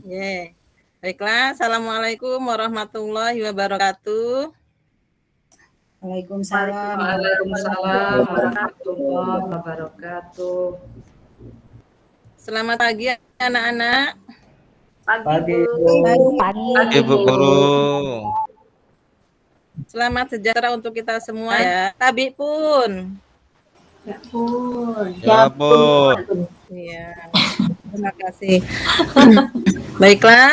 Ye. Baiklah, Assalamualaikum warahmatullahi wabarakatuh. Waalaikumsalam. Waalaikumsalam warahmatullahi wabarakatuh. Selamat pagi anak-anak. Pagi, Pagi. Ibu Guru. Selamat sejahtera untuk kita semua ya. Tabi pun. Ya pun. Ya, Bu. Iya. Terima kasih. Baiklah,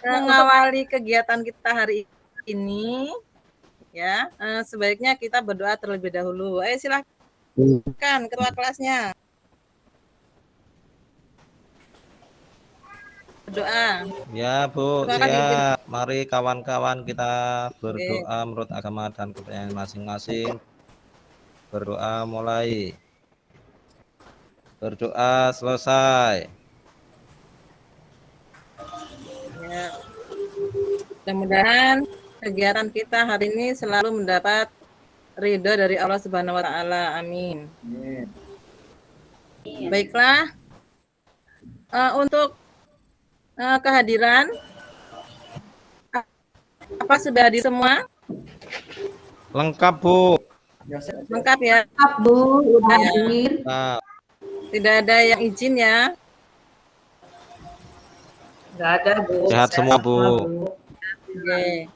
mengawali kegiatan kita hari ini ya, sebaiknya kita berdoa terlebih dahulu. Ayo silakan ketua kelasnya. Berdoa. Ya, Bu. Siap. Mari kawan-kawan kita berdoa menurut agama dan kepercayaan masing-masing. Berdoa mulai. Berdoa selesai. Ya. Mudah-mudahan kegiatan kita hari ini selalu mendapat ridho dari Allah Subhanahu wa taala. Amin. Baiklah. Untuk kehadiran apa sudah di semua? Lengkap, Bu. Lengkap ya? Lengkap, Bu. Udah Ya. hadir. Nah, Tidak ada yang izin ya? Enggak ada, Bu. sehat semua, Bu. Oke.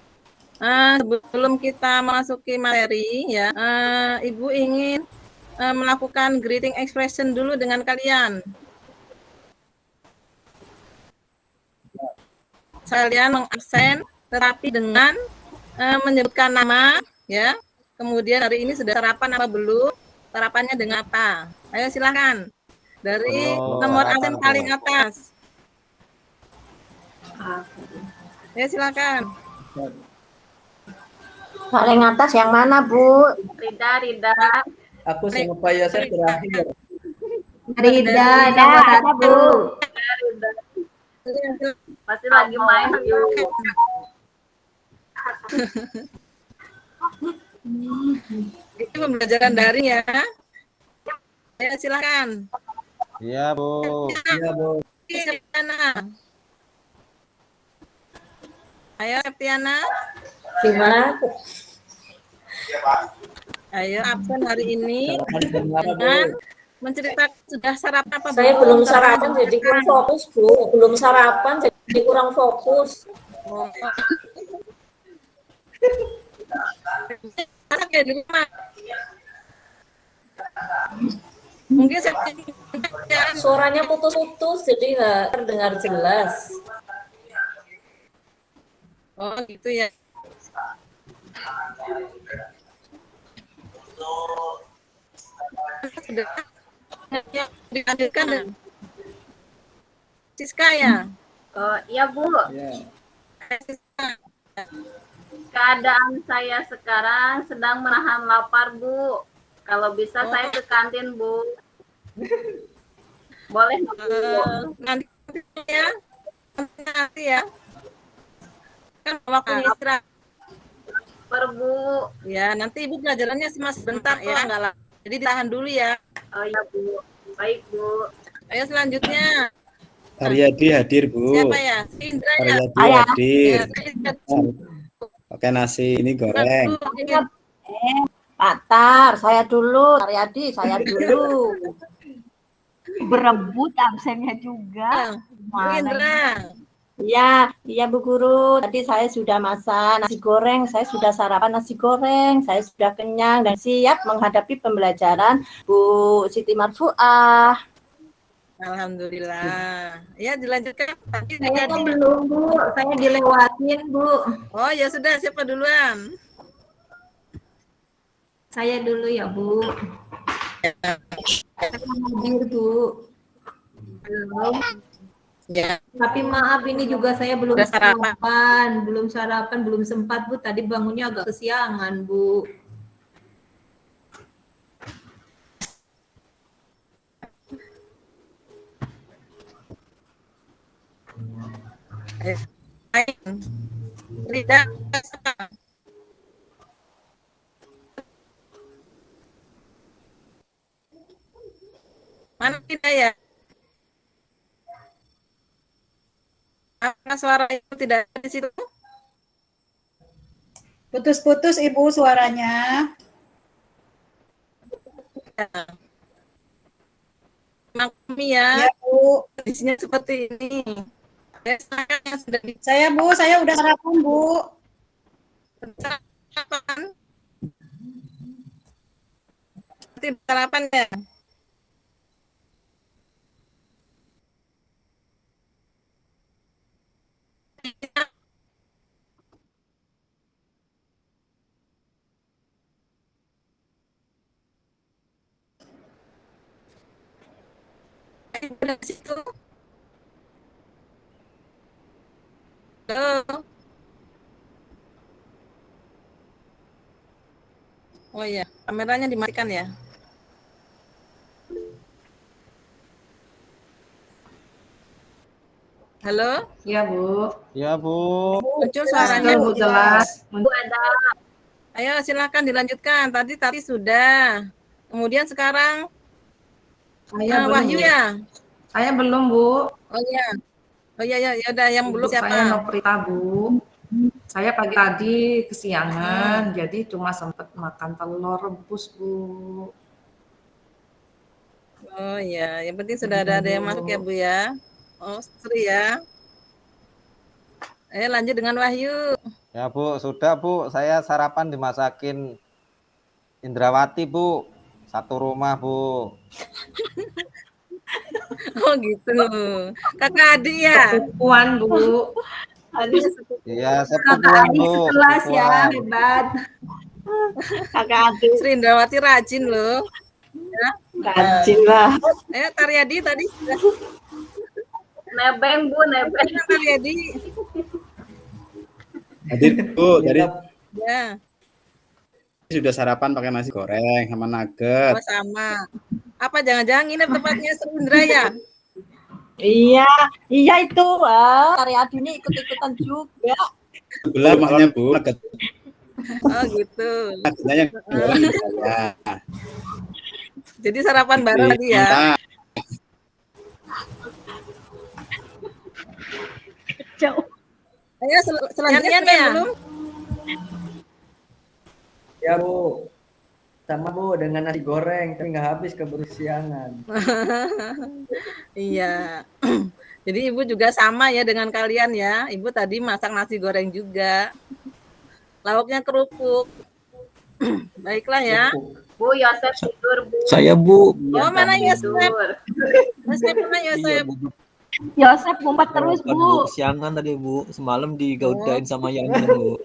Sebelum kita masuki materi ya, Ibu ingin melakukan greeting expression dulu dengan kalian. Kalian mengabsen tetapi dengan menyebutkan nama ya. Kemudian hari ini sudah sarapan apa belum? Sarapannya dengan apa? Ayo silakan. Dari nomor absen paling atas. Ya silakan. Paling atas yang mana, Bu? Rida. Aku sama Pak Yasir terakhir. Rida, nomor 1. Pasti lagi main, Bu. Itu pembelajaran daring ya. Ya silakan. Iya, Bu. Iya, Bu. Septiana. Ayo Septiana. Gimana? Ayo absen hari ini Sarapan jam berapa, Bu? dengan menceritakan sudah sarapan apa Saya belum sarapan jadi kurang fokus, Bu. Belum sarapan jadi kurang fokus. Oh. Masak ya di rumah. Mungkin saya Suaranya putus-putus jadi nggak terdengar jelas. oh gitu ya. Sudah yang dilanjutkan Siska ya. Iya, Bu. Iya. Siska. Keadaan saya sekarang sedang menahan lapar, Bu. Kalau bisa saya ke kantin, Bu. Boleh nggak, Bu? Nanti ya. Nanti ya. Kan waktunya istirahat. Bu. Ya, nanti Ibu pelajarannya cuma sebentar ya, enggak lah. Jadi ditahan dulu ya. Oh iya, Bu. Baik, Bu. Ayo selanjutnya. Aryadi hadir, Bu. Siapa ya? Indra ya. Aryadi hadir. Ya, Oke, nasi ini goreng. Patar, saya dulu. Aryadi, saya dulu. Berebut absennya juga. Indra. Iya Bu Guru. Tadi saya sudah masak nasi goreng, saya sudah sarapan nasi goreng, saya sudah kenyang dan siap menghadapi pembelajaran Bu Siti Marfuah. Alhamdulillah. Ya, dilanjutkan. Saya kok belum, Bu. Saya dilewatin, Bu. Oh, ya sudah, siapa duluan? Saya dulu ya, Bu. Saya hadir, Bu. Belum. Ya. Tapi maaf ini juga saya belum Udah sarapan. sarapan, belum sempat, Bu. Tadi bangunnya agak kesiangan, Bu. Rida. Mana Rida ya? Apa suara Ibu tidak ada di situ? Putus-putus Ibu suaranya. Kami ya, Ya Bu. kondisinya seperti ini. Ya, silakan yang sudah Saya Bu, saya udah sarapan Bu. disarapan. Nanti sarapan ya. Ibu dari situ. Halo. Oh iya, kameranya dimatikan ya. Halo, Iya, Bu. Ya Bu. muncul suaranya. Bu, jelas. Bu ada. Ayo silakan dilanjutkan. Tadi sudah. Kemudian sekarang Saya belum, Wahyu Bu. ya. Saya belum, Bu. Oh iya. Oh iya ya, udah yang Bu, belum saya siapa? Noprita, Bu. Saya pagi tadi kesiangan, jadi cuma sempat makan telur rebus, Bu. Oh iya, yang penting sudah ada yang masuk ya Bu ya. Oh, Sri ya. Ayo lanjut dengan Wahyu. Ya Bu, sudah Bu. Saya sarapan dimasakin Indrawati Bu. Satu rumah Bu. Oh gitu. Kakak adik ya. Puan, Bu. Iya, sepupuan Bu. Kelas ya, sepupuan. hebat. Kakak adik Sri Indrawati rajin loh. rajin lah. Taryadi tadi. Nebeng, Bu, nebeng. Taryadi. Hadir Bu, tadi Ya, sudah sarapan pakai nasi goreng sama nugget. oh, sama. Apa jangan-jangan nginep tempatnya Sri Indra ya? Iya itu. Tari Adi ini ikut-ikutan juga. Sebelah rumahnya Bu, nugget. Oh gitu. Nuggetnya yang goreng saya. Jadi sarapan bareng tadi ya. Mantap. Ayo selanjutnya ya. Belum? Ya Bu, sama Bu dengan nasi goreng, tapi nggak habis keburu siangan. Iya. Jadi Ibu juga sama ya dengan kalian ya. Ibu tadi masak nasi goreng juga. Lauknya kerupuk. Baiklah ya. Bu, Yosef tidur, Bu. Saya Bu. Oh, mana Yosef? Tidur. Yosef mana Yosef? Yosef ngumpet terus Kan, Bu. Kesiangan tadi Bu. Semalam digaudain sama Yana Bu.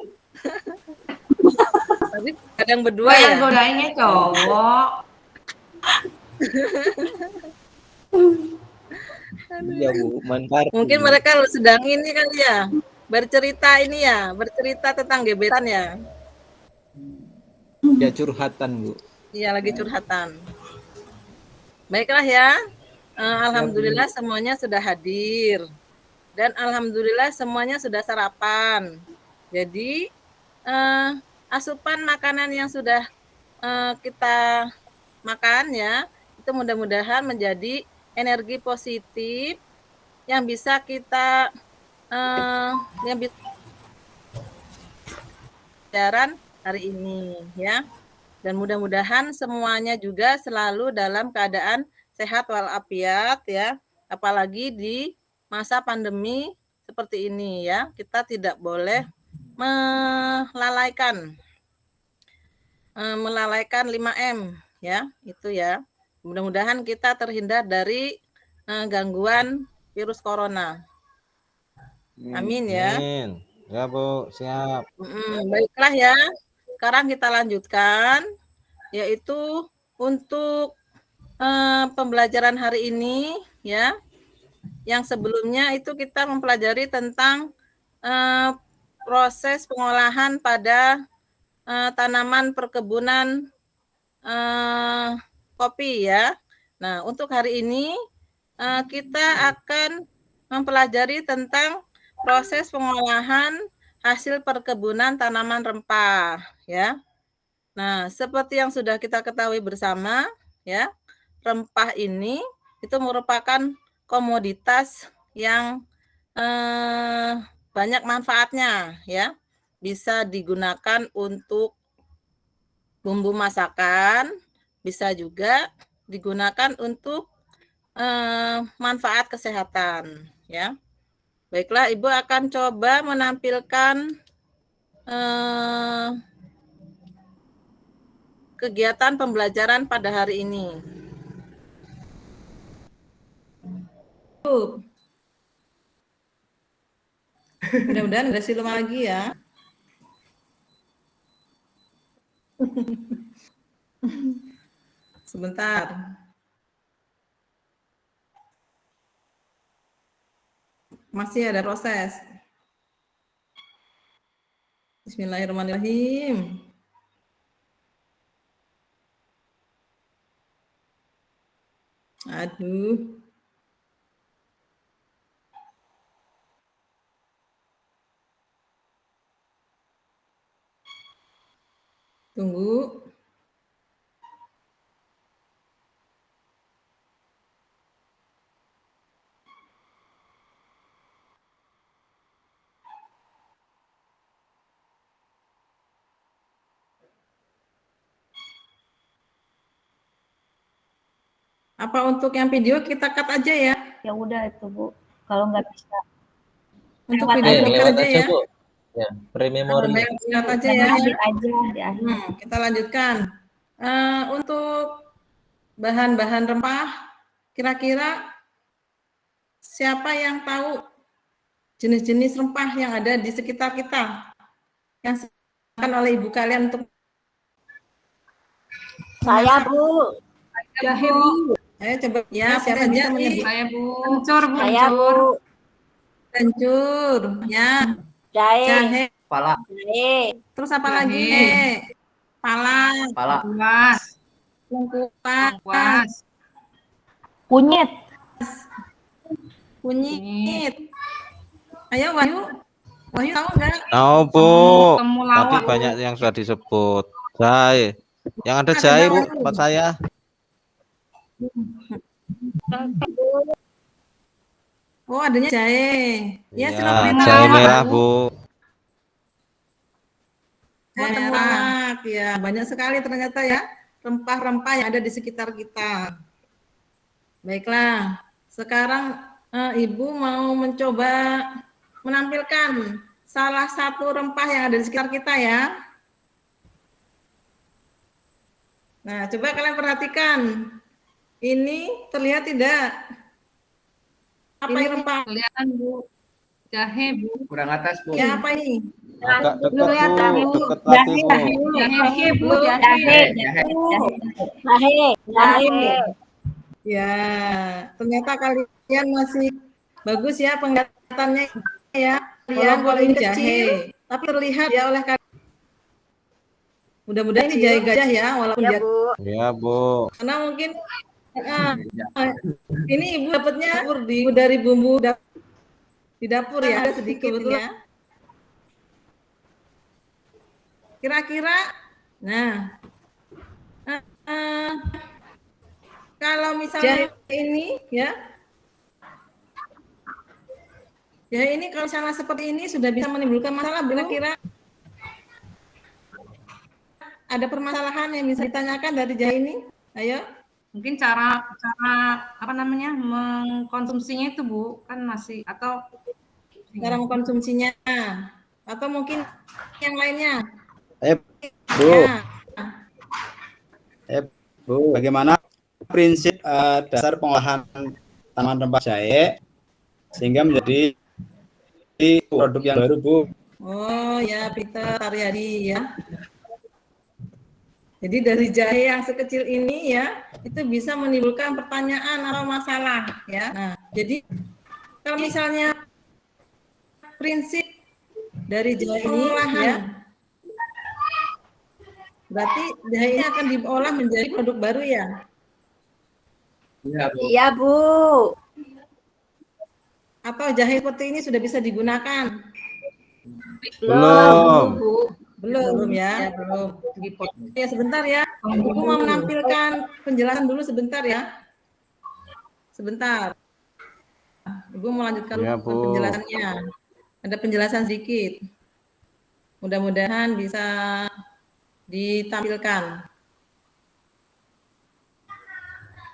Tapi kadang berdua Yang ya. godainnya cowok. Iya Bu. Main kartu. Mungkin mereka sedang ini kali ya. Bercerita ini ya, bercerita tentang gebetan ya. Ya curhatan Bu. Iya, lagi curhatan. Baiklah ya. Alhamdulillah semuanya sudah hadir. Dan alhamdulillah semuanya sudah sarapan. Jadi asupan makanan yang sudah kita makan ya, itu mudah-mudahan menjadi energi positif yang bisa kita yang bisa pelajaran hari ini ya. Dan mudah-mudahan semuanya juga selalu dalam keadaan sehat walafiat ya. Apalagi di masa pandemi seperti ini ya. Kita tidak boleh melalaikan 5M ya, itu ya. Mudah-mudahan kita terhindar dari gangguan virus corona. Amin ya. Amin. Ya Bu, siap. Baiklah ya. Sekarang kita lanjutkan, yaitu untuk pembelajaran hari ini ya. Yang sebelumnya itu kita mempelajari tentang proses pengolahan pada tanaman perkebunan kopi ya. Nah, untuk hari ini kita akan mempelajari tentang proses pengolahan hasil perkebunan tanaman rempah ya. Nah, seperti yang sudah kita ketahui bersama ya, rempah ini itu merupakan komoditas yang banyak manfaatnya ya. Bisa digunakan untuk bumbu masakan, bisa juga digunakan untuk manfaat kesehatan ya. Baiklah, Ibu akan coba menampilkan kegiatan pembelajaran pada hari ini. Mudah-mudahan nggak silau lagi ya. Sebentar. Masih ada proses. Bismillahirrahmanirrahim. Aduh. Tunggu. Apa untuk yang video kita cut aja ya? Ya udah itu Bu, kalau nggak bisa. Untuk Lewat video aja. cut lewat aja aja, ya. Bu. Ya, pre-memori. Cut aja ya. Di akhir. Kita lanjutkan. Untuk bahan-bahan rempah, kira-kira siapa yang tahu jenis-jenis rempah yang ada di sekitar kita? Yang disediakan oleh ibu kalian untuk Saya Bu. Jahe, Bu. Ayo coba ya, siapa bisa menyebut? Saya Bu. Kencur Bu. Saya Bu. Kencur, ya. Jahe. Jahe. Pala, Jahe. Terus apa Jahe. lagi? Pala, pala, Lengkuas. lengkuas, Lengkuas. Kunyit. kunyit. Ayo Wahyu. Wahyu tahu nggak? Tahu Bu. Tadi Temulawak. banyak yang sudah disebut. Jahe. Yang ada jahe Bu, tempat saya. Oh, adanya jahe. Ya, Ya, silakan. jahe merah Bu. Jahe merah. Ya, banyak sekali ternyata ya rempah-rempah yang ada di sekitar kita. Baiklah, sekarang Ibu mau mencoba menampilkan salah satu rempah yang ada di sekitar kita ya. Nah, coba kalian perhatikan. Ini terlihat tidak? Apa ini rempah? Kelihatan Bu. Jahe Bu. kurang atas Bu. Ya, apa ini? Agak dekat Bu, dekat lagi Jahe, Bu. Jahe Bu. Jahe. Jahe. Ya, ternyata kalian masih bagus ya penglihatannya ya. Walaupun ini kecil, tapi terlihat ya oleh kalian. Mudah-mudahan ini jahe gajah ya, walaupun Ya dia Bu. Ya Bu. karena mungkin ini Ibu dapatnya dari bumbu di dapur ya, ada sedikit ya. Kira-kira, nah, kalau misalnya ini ya, ini kalau misalnya seperti ini sudah bisa menimbulkan masalah, kira-kira ada permasalahan yang bisa ditanyakan dari jahe ini? Ayo. Mungkin cara apa namanya mengkonsumsinya itu Bu kan masih atau Cara mengkonsumsinya atau mungkin yang lainnya. Bu, Ya. Bu, bagaimana prinsip dasar pengolahan tanaman rempah jahe sehingga menjadi produk yang baru Bu? Oh ya, Peter Taryadi ya. Jadi dari jahe yang sekecil ini ya, itu bisa menimbulkan pertanyaan atau masalah ya. Nah, jadi kalau misalnya prinsip dari jahe ini ya, berarti jahe ini akan diolah menjadi produk baru ya. Iya Bu. Iya Bu. Atau jahe seperti ini sudah bisa digunakan? Belum. Belum ya, belum. Ya sebentar ya. Ibu mau menampilkan penjelasan dulu sebentar ya. Sebentar. Ibu mau lanjutkan Ya, Bu. penjelasannya. Ada penjelasan sedikit. Mudah-mudahan bisa ditampilkan.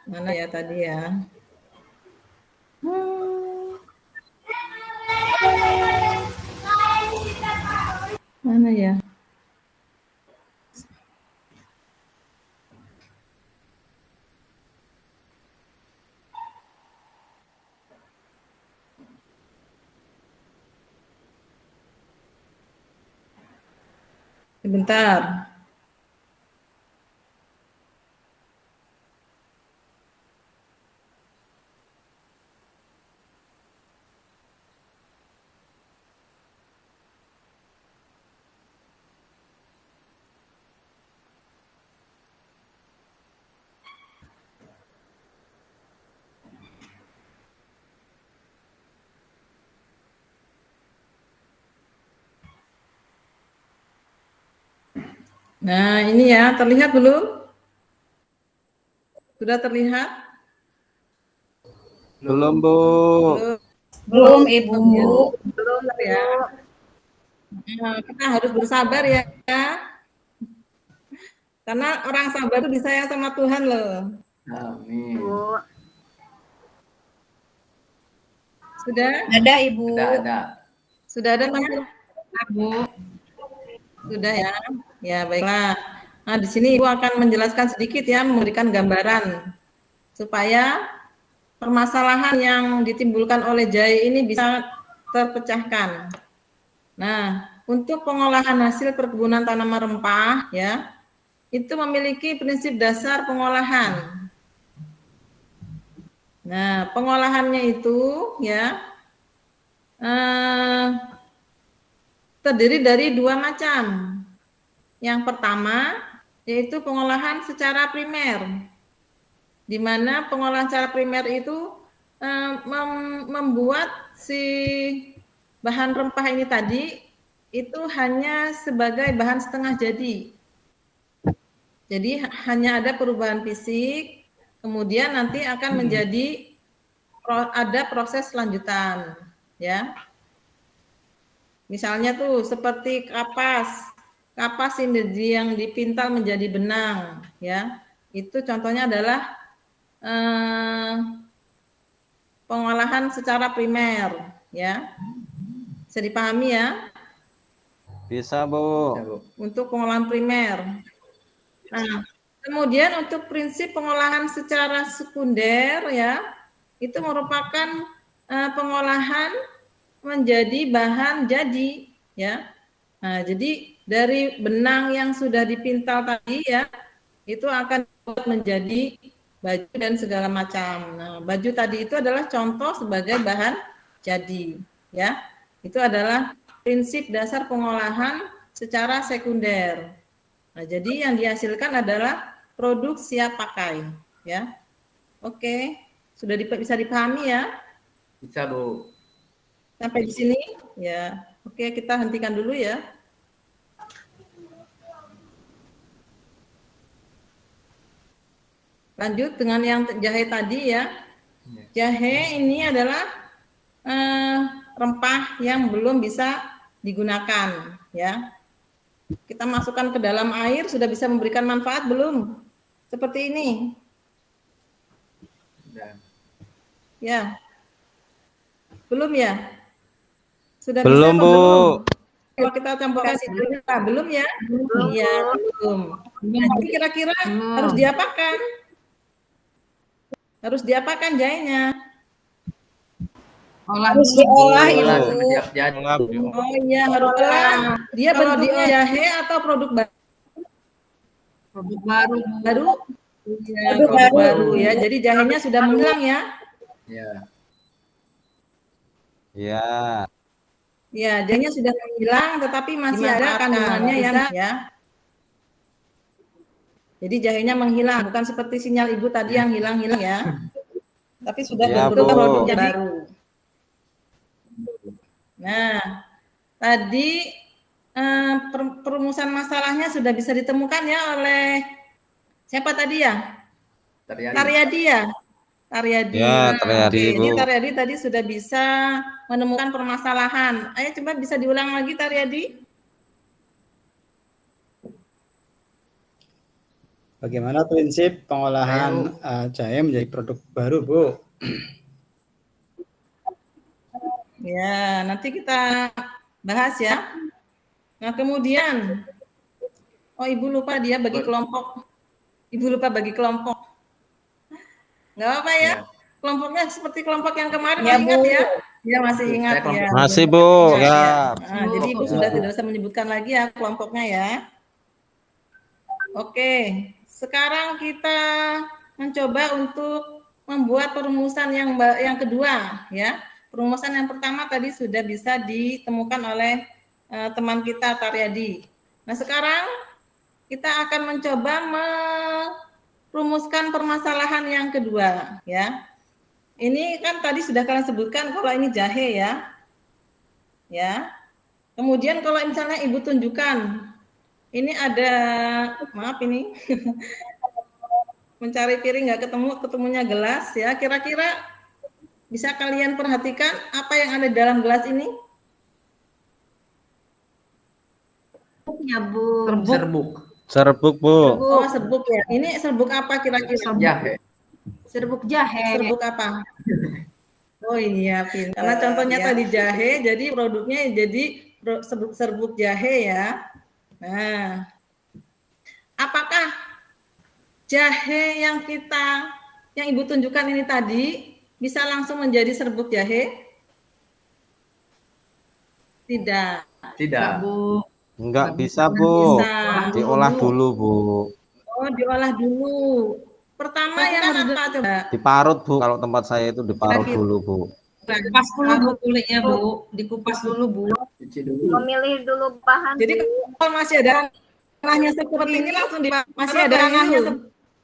Mana ya tadi ya? Mana ya? Sebentar. Nah, ini ya, terlihat belum? Sudah terlihat? Belum, Bu. Belum, Ibu. Belum ya. Nah, kita harus bersabar ya. Karena orang sabar itu disayang sama Tuhan loh. Amin. Bu. Sudah? Ada, Ibu. Ada. Sudah ada teman Bu? Sudah ya? Ya, baiklah. Nah, di sini Ibu akan menjelaskan sedikit ya, memberikan gambaran supaya permasalahan yang ditimbulkan oleh jahe ini bisa terpecahkan. Nah, untuk pengolahan hasil perkebunan tanaman rempah ya, itu memiliki prinsip dasar pengolahan. Nah, pengolahannya itu ya terdiri dari dua macam. Yang pertama yaitu pengolahan secara primer, di mana pengolahan secara primer itu membuat si bahan rempah ini tadi itu hanya sebagai bahan setengah jadi. Jadi hanya ada perubahan fisik, kemudian nanti akan menjadi ada proses lanjutan, ya. Misalnya tuh seperti kapas sinergi yang dipintal menjadi benang, ya. Itu contohnya adalah pengolahan secara primer, ya. Bisa dipahami ya? Bisa, Bu. Untuk pengolahan primer. Nah, kemudian untuk prinsip pengolahan secara sekunder, ya, itu merupakan pengolahan menjadi bahan jadi, ya. Nah, jadi dari benang yang sudah dipintal tadi ya, itu akan menjadi baju dan segala macam. Nah, baju tadi itu adalah contoh sebagai bahan jadi, ya. Itu adalah prinsip dasar pengolahan secara sekunder. Nah, jadi yang dihasilkan adalah produk siap pakai, ya. Oke, sudah bisa dipahami ya? Bisa, Bu. Sampai di sini, ya. Oke, kita hentikan dulu ya. Lanjut dengan yang jahe tadi ya. Jahe ini adalah rempah yang belum bisa digunakan ya. Kita masukkan ke dalam air sudah bisa memberikan manfaat belum? Seperti ini. Ya. Belum ya? Sudah belum, bisa Bu. belum? Kalau kita campurkan belum ya? Iya, belum. Nah, jadi kira-kira harus diapakan? Harus diapakan jahenya? Harus diolah, Ibu. Oh iya, harus diolah. Dia bentuknya jahe atau produk baru? Produk baru. Baru? Iya, produk baru ya. Jadi jahenya sudah menghilang ya? Ya. Ya. Ya, jahenya sudah menghilang, tetapi masih ada kandungannya ya. Jadi jahenya menghilang, bukan seperti sinyal ibu tadi yang hilang-hilang ya. Tapi sudah Ya, berbentuk Bu. produk baru. Nah, tadi perumusan masalahnya sudah bisa ditemukan ya oleh siapa tadi ya? Taryadi ya? Taryadi. Ya, Taryadi, Oke, ini Bu. Taryadi tadi sudah bisa menemukan permasalahan. Ayo coba bisa diulang lagi Taryadi. Bagaimana prinsip pengolahan jahe menjadi produk baru, Bu? Ya, nanti kita bahas ya. Nah, kemudian, oh Ibu lupa dia bagi kelompok. Ibu lupa bagi kelompok. Nggak apa ya? Kelompoknya seperti kelompok yang kemarin, Ya, masih ingat Bu. ya? Ya, masih ingat Saya ya. Masih, Bu. Ya, Ya. ya. Nah, jadi Ibu Kelompok sudah Bu. tidak usah menyebutkan lagi ya kelompoknya ya. Oke, sekarang kita mencoba untuk membuat perumusan yang kedua ya. Perumusan yang pertama tadi sudah bisa ditemukan oleh teman kita Taryadi. Nah, sekarang kita akan mencoba merumuskan permasalahan yang kedua ya. Ini kan tadi sudah kalian sebutkan kalau ini jahe ya. Ya. Kemudian kalau misalnya Ibu tunjukkan ini ada, maaf ini, mencari piring nggak ketemunya gelas ya. Kira-kira bisa kalian perhatikan apa yang ada dalam gelas ini? Ya, Bu. Serbuk. Serbuk, Bu. Oh, serbuk ya. Ini serbuk apa kira-kira? Jahe. Serbuk jahe. Serbuk apa? Oh iya, pintar. Karena contohnya tadi jahe, jadi produknya jadi serbuk jahe ya. Nah, apakah jahe yang Ibu tunjukkan ini tadi bisa langsung menjadi serbuk jahe? Tidak. Tidak. Bu. Enggak bisa, Bu. Bisa. Diolah dulu, Bu. Oh, diolah dulu. Pertama yang harus coba. Diparut, Bu. Kalau tempat saya itu diparut dulu, Bu. Dikupas dulu Bu kulitnya, Bu. Dikupas dulu, Bu. Cuci dulu. Memilih dulu bahan. Jadi kalau masih ada tanahnya seperti ini langsung masih ada tanahnya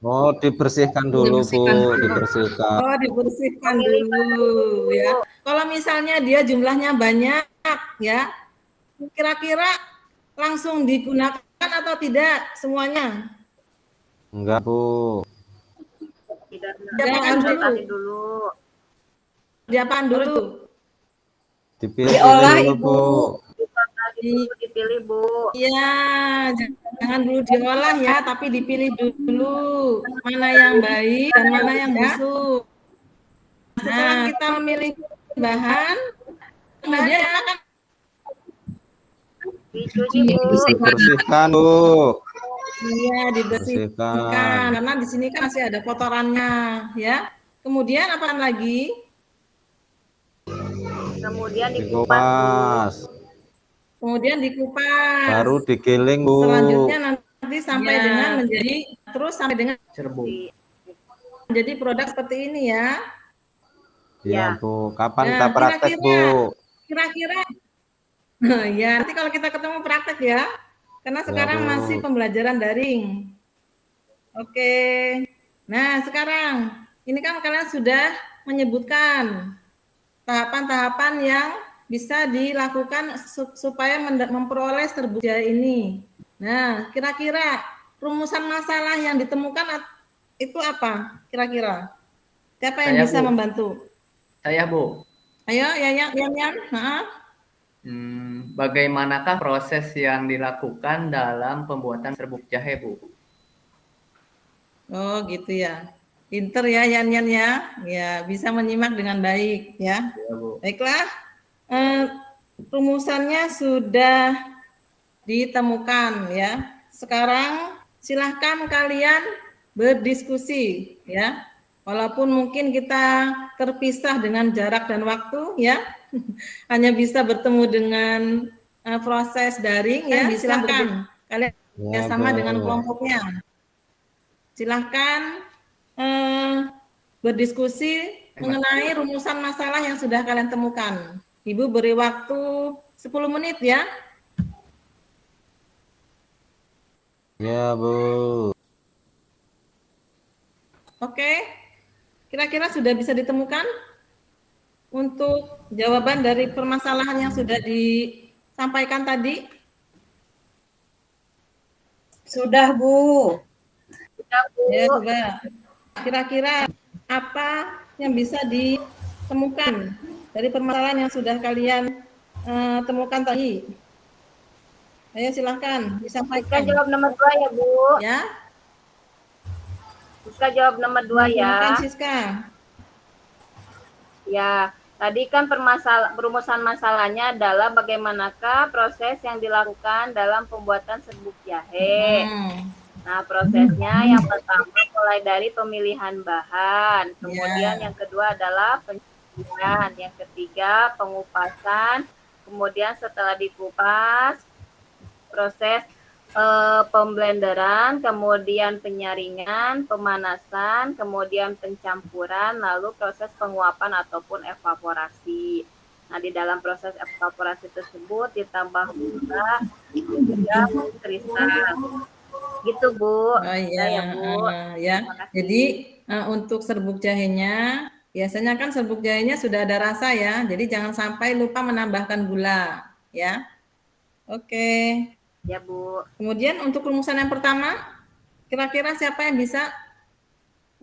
Oh, dibersihkan dulu, Bu. Dibersihkan. Oh, dibersihkan dulu ya. Kalau misalnya dia jumlahnya banyak ya, kira-kira langsung digunakan atau tidak semuanya? Enggak, Bu. Tidak Diapakan dulu. Diapakan dulu? Dipilih Diolah, dulu, Ibu. Bu. Dipilih, Bu. Iya, jangan dulu diolah ya, tapi dipilih dulu mana yang baik dan mana yang busuk. Setelah kita memilih bahan, kemudian kita akan Dicuci, Bu. Dibersihkan, Bu. iya dibersihkan karena di sini kan masih ada kotorannya ya. Kemudian apa lagi? Kemudian dikupas. Dikupas. Kemudian dikupas. Baru digiling, Bu. Selanjutnya nanti sampai dengan sampai dengan Serbuk. menjadi produk seperti ini ya. Iya, Bu. Kapan Nah, kita praktek, Bu? Kira-kira ya nanti kalau kita ketemu praktek ya. Karena sekarang Bu. masih pembelajaran daring. Oke. Nah, sekarang ini kan kalian sudah menyebutkan tahapan-tahapan yang bisa dilakukan supaya memperoleh serbuk jahe ini. Nah, kira-kira rumusan masalah yang ditemukan itu apa? Kira-kira siapa yang Saya, bisa Bu. membantu? Saya, Bu. Ayo, Yan. Bagaimanakah proses yang dilakukan dalam pembuatan serbuk jahe, Bu? Oh, gitu ya. Pinter ya, Yan ya. Ya, bisa menyimak dengan baik ya. Ya, Bu. Baiklah, rumusannya sudah ditemukan ya. Sekarang silahkan kalian berdiskusi ya. Walaupun mungkin kita terpisah dengan jarak dan waktu ya, hanya bisa bertemu dengan proses daring ya. Silahkan kalian bersama dengan kelompoknya. Silahkan berdiskusi mengenai rumusan masalah yang sudah kalian temukan. Ibu beri waktu 10 menit ya. Ya, Bu. Oke. Kira-kira sudah bisa ditemukan untuk jawaban dari permasalahan yang sudah disampaikan tadi? Sudah, Bu. Sudah, Bu. Ya, coba. Kira-kira apa yang bisa ditemukan dari permasalahan yang sudah kalian temukan tadi? Ayo silahkan Bisa disampaikan. jawab nomor 2 ya, Bu. Ya, Bisa jawab nomor 2 silakan ya. Siska. Ya, tadi kan perumusan masalahnya adalah bagaimanakah proses yang dilakukan dalam pembuatan serbuk jahe. Nah, prosesnya yang pertama mulai dari pemilihan bahan, kemudian yang kedua adalah pencucian, yang ketiga pengupasan, kemudian setelah dikupas proses pemblenderan, kemudian penyaringan, pemanasan, kemudian pencampuran, lalu proses penguapan ataupun evaporasi. Nah, di dalam proses evaporasi tersebut ditambah gula hingga kristal. Gitu, Bu. Oh iya, Bu. Ya. Jadi untuk serbuk jahenya, biasanya kan serbuk jahenya sudah ada rasa ya. Jadi jangan sampai lupa menambahkan gula, ya. Oke. Ya, Bu. Kemudian untuk rumusan yang pertama, kira-kira siapa yang bisa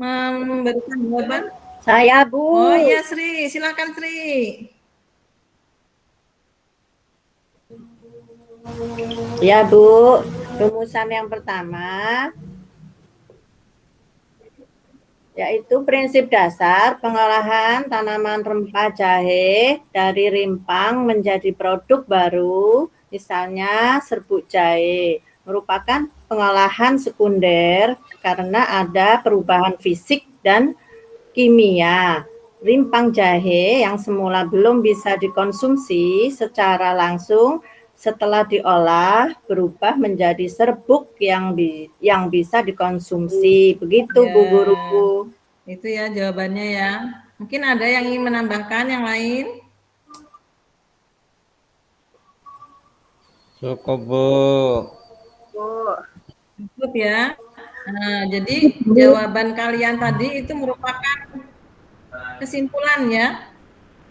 memberikan jawaban? Saya, Bu. Oh iya, Sri. Silakan, Sri. Ya, Bu. Rumusan yang pertama yaitu prinsip dasar pengolahan tanaman rempah jahe dari rimpang menjadi produk baru, misalnya serbuk jahe, merupakan pengolahan sekunder karena ada perubahan fisik dan kimia. Rimpang jahe yang semula belum bisa dikonsumsi secara langsung setelah diolah berubah menjadi serbuk yang bisa dikonsumsi. Begitu, Bu Guru. Itu ya jawabannya ya. Mungkin ada yang ingin menambahkan yang lain? Cukup, Bu. Cukup ya. Nah, jadi jawaban kalian tadi itu merupakan kesimpulan ya.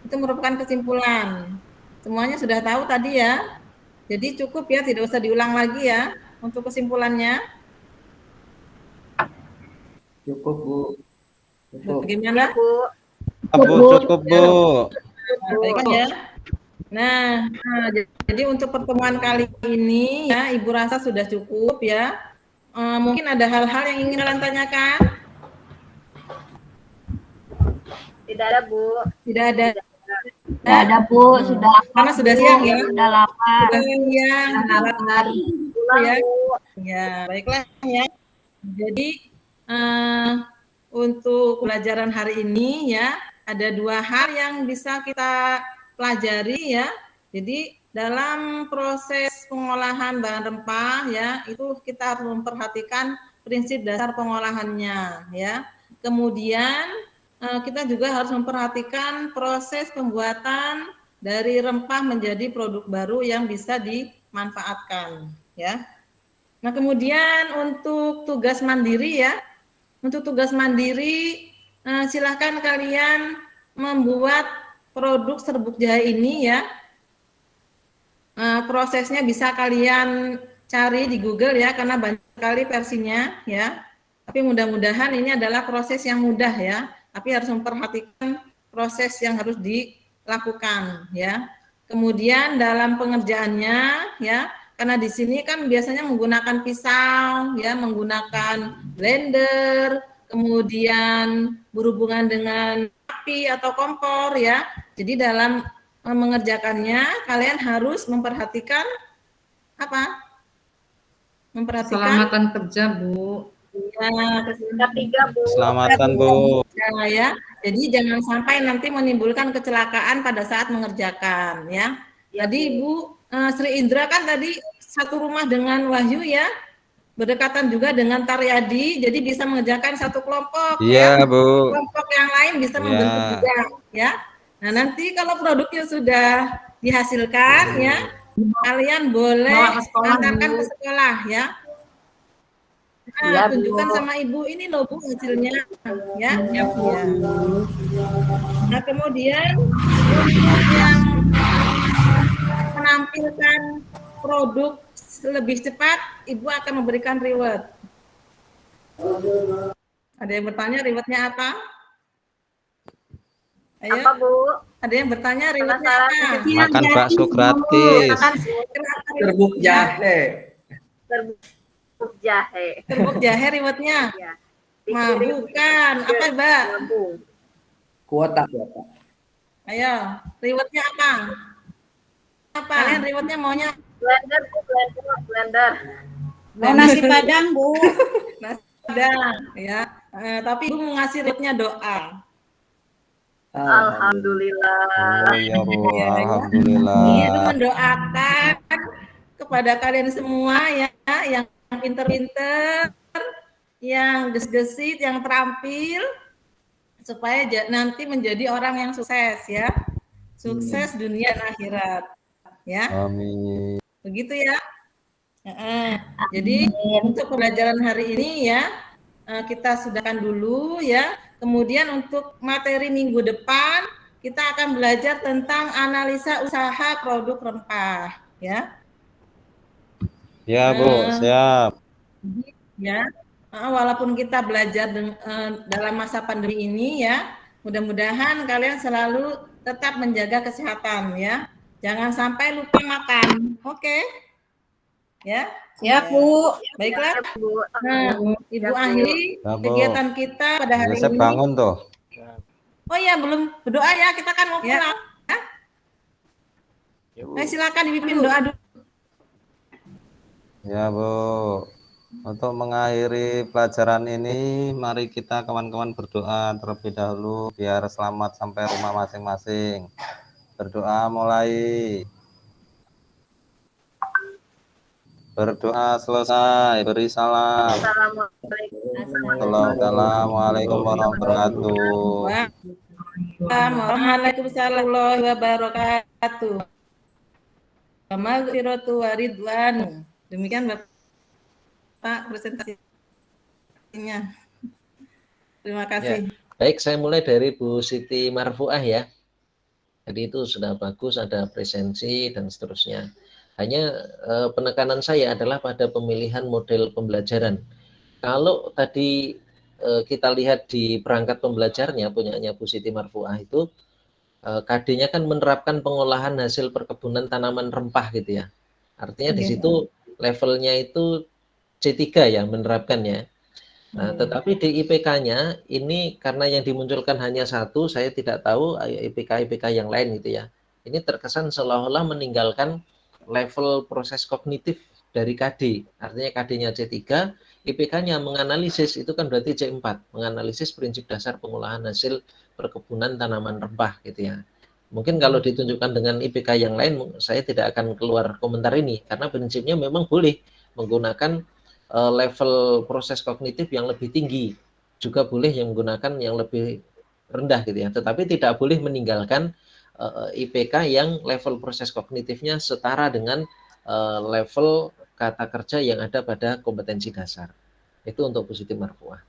Itu merupakan kesimpulan. Semuanya sudah tahu tadi ya. Jadi cukup ya, tidak usah diulang lagi ya untuk kesimpulannya. Cukup, Bu. Cukup. Bagaimana? Cukup, Bu. Baiklah ya. Nah, jadi untuk pertemuan kali ini ya, Ibu rasa sudah cukup ya. Mungkin ada hal-hal yang ingin kalian tanyakan? Tidak ada, Bu. Tidak ada. Tidak ada, Bu. Sudah Karena sudah siang ya. Sudah lapar. Sudah siang. Ya. Bu. Ya, baiklah ya. Jadi untuk pelajaran hari ini ya, ada dua hal yang bisa kita pelajari ya. Jadi dalam proses pengolahan bahan rempah ya, itu kita harus memperhatikan prinsip dasar pengolahannya ya. Kemudian kita juga harus memperhatikan proses pembuatan dari rempah menjadi produk baru yang bisa dimanfaatkan ya. Nah, kemudian untuk tugas mandiri ya. Untuk tugas mandiri silakan kalian membuat produk serbuk jahe ini ya. Prosesnya bisa kalian cari di Google ya, karena banyak sekali versinya ya. Tapi mudah-mudahan ini adalah proses yang mudah ya. Tapi harus memperhatikan proses yang harus dilakukan ya. Kemudian dalam pengerjaannya ya, karena di sini kan biasanya menggunakan pisau ya, menggunakan blender, kemudian berhubungan dengan api atau kompor ya. Jadi dalam mengerjakannya kalian harus memperhatikan apa? Memperhatikan Keselamatan kerja, Bu. Ya, Ketiga, Bu. Selamatan, Bu. Ya, jadi jangan sampai nanti menimbulkan kecelakaan pada saat mengerjakan ya. Jadi Bu Sri Indra kan tadi satu rumah dengan Wahyu ya, berdekatan juga dengan Taryadi, jadi bisa mengerjakan satu kelompok. Iya, ya. Bu. Kelompok yang lain bisa membentuk juga ya. Nah, nanti kalau produknya sudah dihasilkan ya, kalian boleh antarkan ke sekolah ya. Nah, tunjukkan sama Ibu ini loh Bu hasilnya ya. Ya. Nah, kemudian yang menampilkan produk lebih cepat, Ibu akan memberikan reward. Ada yang bertanya rewardnya apa? Ayo. Apa Bu? Ada yang bertanya rewardnya apa? Makan bakso gratis. Makan Serbuk jahe. Serbuk jahe. serbuk jahe rewardnya. Ya. Nah, bukan. Apa, Mbak? Kuota. Ayo, rewardnya apa? Apa? Kalian rewardnya maunya Blender Bu, blender. Mau nasi padang, Bu. nasi padang, ya. Tapi Ibu mau ngasih rewardnya doa. Alhamdulillah. Oh ya Bu, alhamdulillah. Ibu mendoakan kepada kalian semua ya, yang pinter-pinter, yang gesit, yang terampil, supaya nanti menjadi orang yang sukses ya. Sukses dunia dan akhirat. Ya. Amin. Begitu ya. Jadi untuk pembelajaran hari ini ya, kita sudahkan dulu ya. Kemudian untuk materi minggu depan kita akan belajar tentang analisa usaha produk rempah ya. Ya Bu, siap. Ya, walaupun kita belajar dalam masa pandemi ini ya, mudah-mudahan kalian selalu tetap menjaga kesehatan ya. Jangan sampai lupa makan. Oke. Ya. Ya, Bu. Baiklah. Ibu akhiri Ya, Bu. kegiatan kita pada hari Saya ini. bangun tuh. Oh iya, belum berdoa ya. Kita kan mau pulang. Ya. Silakan dipimpin doa dulu. Ya Bu. Untuk mengakhiri pelajaran ini, mari kita kawan-kawan berdoa terlebih dahulu biar selamat sampai rumah masing-masing. Berdoa mulai. Berdoa selesai, beri salam. Assalamualaikum warahmatullahi wabarakatuh. Waalaikumsalam warahmatullahi wabarakatuh. Wa maghfiratu wa ridwanu. Demikian Bapak presentasinya. Terima kasih. Ya, baik, saya mulai dari Bu Siti Marfuah ya. Jadi itu sudah bagus, ada presensi dan seterusnya. Hanya penekanan saya adalah pada pemilihan model pembelajaran. Kalau tadi kita lihat di perangkat pembelajarnya punyanya Bu Siti Marfuah itu, KD-nya kan menerapkan pengolahan hasil perkebunan tanaman rempah gitu ya. Artinya di situ levelnya itu C3 ya menerapkannya. Nah, tetapi di IPK-nya ini karena yang dimunculkan hanya satu, saya tidak tahu IPK yang lain gitu ya. Ini terkesan seolah-olah meninggalkan level proses kognitif dari KD. Artinya KD-nya C3, IPK-nya menganalisis itu kan berarti C4, menganalisis prinsip dasar pengolahan hasil perkebunan tanaman rempah gitu ya. Mungkin kalau ditunjukkan dengan IPK yang lain, saya tidak akan keluar komentar ini karena prinsipnya memang boleh menggunakan level proses kognitif yang lebih tinggi, juga boleh yang menggunakan yang lebih rendah gitu ya, tetapi tidak boleh meninggalkan IPK yang level proses kognitifnya setara dengan level kata kerja yang ada pada kompetensi dasar. Itu untuk Bu Siti Marfuah.